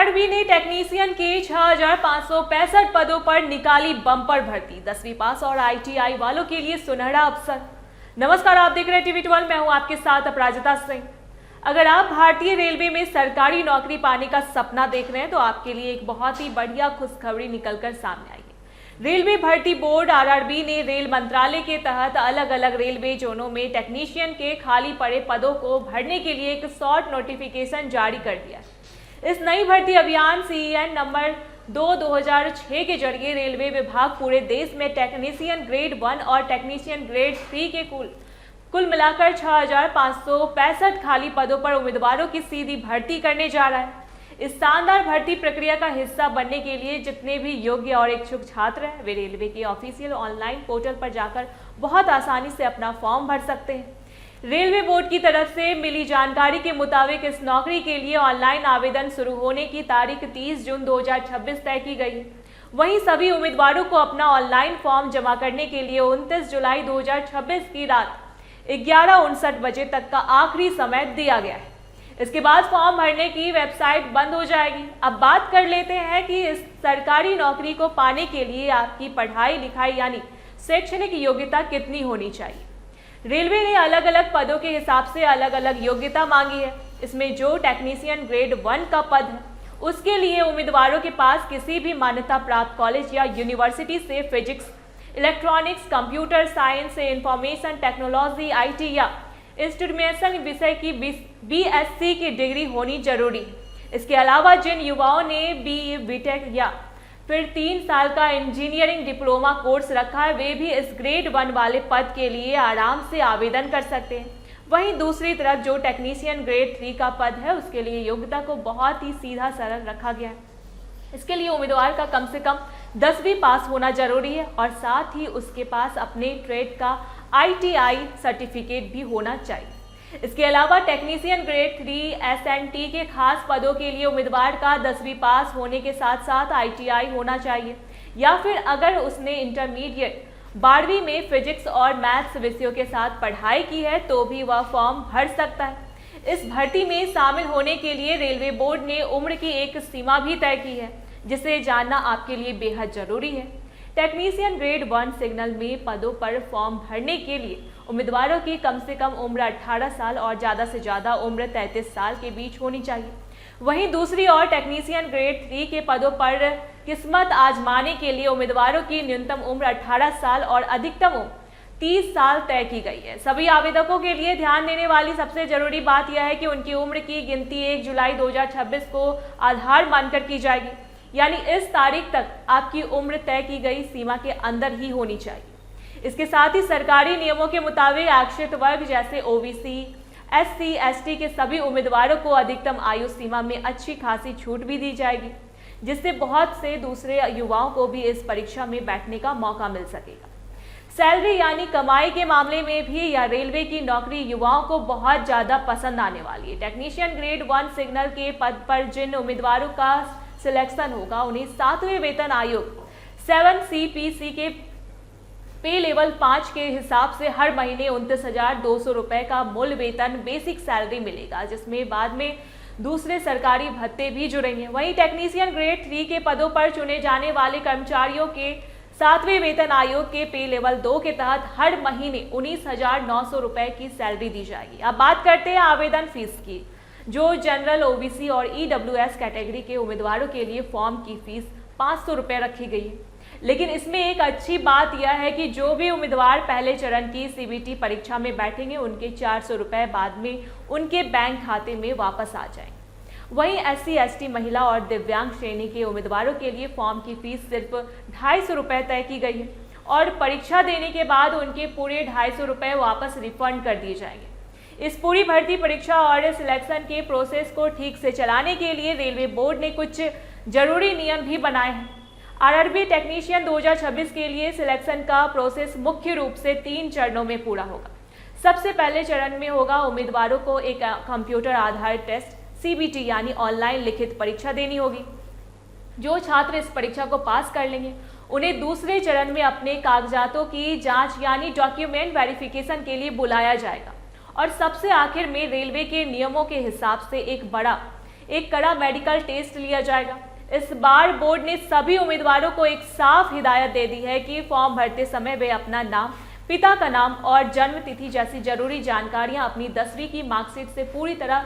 RRB ने technician के 6,565 पदों पर निकाली बम्पर भर्ती। 10वीं पास और आईटीआई वालों के लिए सुनहरा अवसर। नमस्कार, आप देख रहे हैं टीवी 12। मैं हूं आपके साथ अपराजिता सिंह। अगर आप भारतीय रेलवे में सरकारी नौकरी पाने का सपना देख रहे हैं तो आपके लिए एक बहुत ही बढ़िया खुशखबरी निकलकर सामने आई है। रेलवे भर्ती बोर्ड आरआरबी ने रेल मंत्रालय के तहत अलग अलग रेलवे जोनों में टेक्नीशियन के खाली पड़े पदों को भरने के लिए एक शॉर्ट नोटिफिकेशन जारी कर दिया है। इस नई भर्ती अभियान CEN नंबर 2/2006 के जरिए रेलवे विभाग पूरे देश में टेक्नीशियन ग्रेड 1 और टेक्नीशियन ग्रेड 3 के कुल मिलाकर 6,565 खाली पदों पर उम्मीदवारों की सीधी भर्ती करने जा रहा है। इस शानदार भर्ती प्रक्रिया का हिस्सा बनने के लिए जितने भी योग्य और इच्छुक छात्र हैं वे रेलवे के ऑफिशियल ऑनलाइन पोर्टल पर जाकर बहुत आसानी से अपना फॉर्म भर सकते हैं। रेलवे बोर्ड की तरफ से मिली जानकारी के मुताबिक इस नौकरी के लिए ऑनलाइन आवेदन शुरू होने की तारीख 30 जून 2026 तय की गई है। वहीं सभी उम्मीदवारों को अपना ऑनलाइन फॉर्म जमा करने के लिए 29 जुलाई 2026 की रात 11:59 बजे तक का आखिरी समय दिया गया है। इसके बाद फॉर्म भरने की वेबसाइट बंद हो जाएगी। अब बात कर लेते हैं कि इस सरकारी नौकरी को पाने के लिए आपकी पढ़ाई लिखाई यानी शैक्षणिक योग्यता कितनी होनी चाहिए। रेलवे ने अलग अलग पदों के हिसाब से अलग अलग योग्यता मांगी है। इसमें जो टेक्नीशियन ग्रेड 1 का पद है उसके लिए उम्मीदवारों के पास किसी भी मान्यता प्राप्त कॉलेज या यूनिवर्सिटी से physics, electronics, computer science, information technology, IT या इंस्ट्रूमेंटेशन विषय की BSc की डिग्री होनी जरूरी है। इसके अलावा जिन युवाओं ने BE, BTech या फिर 3 साल का इंजीनियरिंग डिप्लोमा कोर्स रखा है वे भी इस ग्रेड 1 वाले पद के लिए आराम से आवेदन कर सकते हैं। वहीं दूसरी तरफ जो टेक्नीशियन ग्रेड 3 का पद है उसके लिए योग्यता को बहुत ही सीधा सरल रखा गया है। इसके लिए उम्मीदवार का कम से कम 10वीं पास होना जरूरी है और साथ ही उसके पास अपने ट्रेड का ITI सर्टिफिकेट भी होना चाहिए। इसके अलावा टेक्नीशियन ग्रेड 3 SNT के खास पदों के लिए उम्मीदवार का 10वीं पास होने के साथ साथ ITI होना चाहिए या फिर अगर उसने इंटरमीडिएट 12वीं में फिजिक्स और मैथ्स विषयों के साथ पढ़ाई की है तो भी वह फॉर्म भर सकता है। इस भर्ती में शामिल होने के लिए रेलवे बोर्ड ने उम्र की एक सीमा भी तय की है जिसे जानना आपके लिए बेहद जरूरी है। टेक्नीशियन ग्रेड 1 सिग्नल में पदों पर फॉर्म भरने के लिए उम्मीदवारों की कम से कम उम्र 18 साल और ज़्यादा से ज़्यादा उम्र 33 साल के बीच होनी चाहिए। वहीं दूसरी ओर टेक्नीशियन ग्रेड 3 के पदों पर किस्मत आजमाने के लिए उम्मीदवारों की न्यूनतम उम्र 18 साल और अधिकतम उम्र 30 साल तय की गई है। सभी आवेदकों के लिए ध्यान देने वाली सबसे जरूरी बात यह है कि उनकी उम्र की गिनती 1 जुलाई 2026 को आधार मानकर की जाएगी, यानी इस तारीख तक आपकी उम्र तय की गई सीमा के अंदर ही होनी चाहिए। इसके साथ ही सरकारी नियमों के मुताबिक आरक्षित वर्ग जैसे OBC, SC, ST के सभी उम्मीदवारों को अधिकतम आयु सीमा में अच्छी खासी छूट भी दी जाएगी, जिससे बहुत से दूसरे युवाओं को भी इस परीक्षा में बैठने का मौका मिल सकेगा। सैलरी यानी कमाई के मामले में भी यह रेलवे की नौकरी युवाओं को बहुत ज़्यादा पसंद आने वाली है। टेक्नीशियन ग्रेड 1 सिग्नल के पद पर जिन उम्मीदवारों का सिलेक्शन होगा उन्हें 7वें वेतन आयोग 7CPC के पे लेवल 5 के हिसाब से हर महीने 29,200 रुपये का मूल वेतन बेसिक सैलरी मिलेगा, जिसमें बाद में दूसरे सरकारी भत्ते भी जुड़ेंगे। वहीं टेक्नीशियन ग्रेड 3 के पदों पर चुने जाने वाले कर्मचारियों के 7वें वेतन आयोग के पे लेवल 2 के तहत हर महीने 19,900 रुपये की सैलरी दी जाएगी। अब बात करते हैं आवेदन फीस की। जो जनरल, OBC और EWS कैटेगरी के उम्मीदवारों के लिए फॉर्म की फीस 500 रुपये रखी गई है। लेकिन इसमें एक अच्छी बात यह है कि जो भी उम्मीदवार पहले चरण की CBT परीक्षा में बैठेंगे उनके 400 रुपये बाद में उनके बैंक खाते में वापस आ जाएंगे। वहीं SC, ST, महिला और दिव्यांग श्रेणी के उम्मीदवारों के लिए फॉर्म की फीस सिर्फ 250 रुपये तय की गई है और परीक्षा देने के बाद उनके पूरे 250 रुपये वापस रिफंड कर दिए जाएंगे। इस पूरी भर्ती परीक्षा और सिलेक्शन के प्रोसेस को ठीक से चलाने के लिए रेलवे बोर्ड ने कुछ जरूरी नियम भी बनाए हैं। आरआरबी टेक्नीशियन 2026 के लिए सिलेक्शन का प्रोसेस मुख्य रूप से 3 चरणों में पूरा होगा। सबसे पहले चरण में होगा उम्मीदवारों को एक कंप्यूटर आधारित टेस्ट CBT यानी ऑनलाइन लिखित परीक्षा देनी होगी। जो छात्र इस परीक्षा को पास कर लेंगे उन्हें दूसरे चरण में अपने कागजातों की जांच यानी डॉक्यूमेंट वेरिफिकेशन के लिए बुलाया जाएगा और सबसे आखिर में रेलवे के नियमों के हिसाब से एक बड़ा एक कड़ा मेडिकल टेस्ट लिया जाएगा। इस बार बोर्ड ने सभी उम्मीदवारों को एक साफ हिदायत दे दी है कि फॉर्म भरते समय वे अपना नाम, पिता का नाम और जन्म तिथि जैसी जरूरी जानकारियां अपनी 10वीं की मार्कशीट से पूरी तरह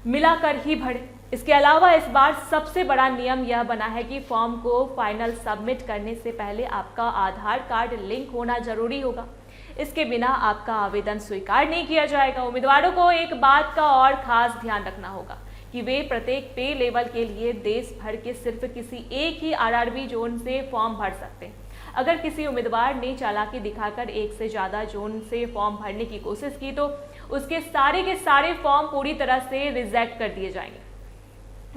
मिलाकर ही भरें। इसके अलावा इस बार सबसे बड़ा नियम यह बना है कि फॉर्म को फाइनल सबमिट करने से पहले आपका आधार कार्ड लिंक होना जरूरी होगा। इसके बिना आपका आवेदन स्वीकार नहीं किया जाएगा। उम्मीदवारों को एक बात का और खास ध्यान रखना होगा कि वे प्रत्येक पे लेवल के लिए देश भर के सिर्फ किसी एक ही आरआरबी जोन से फॉर्म भर सकते हैं। अगर किसी उम्मीदवार ने चालाकी दिखाकर एक से ज़्यादा जोन से फॉर्म भरने की कोशिश की तो उसके सारे के सारे फॉर्म पूरी तरह से रिजेक्ट कर दिए जाएंगे।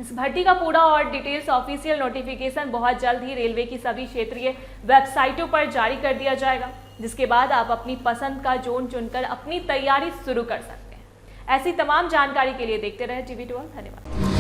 इस भर्ती का पूरा और डिटेल्स ऑफिशियल नोटिफिकेशन बहुत जल्द ही रेलवे की सभी क्षेत्रीय वेबसाइटों पर जारी कर दिया जाएगा, जिसके बाद आप अपनी पसंद का जोन चुनकर अपनी तैयारी शुरू कर सकते हैं। ऐसी तमाम जानकारी के लिए देखते रहे TV12। धन्यवाद।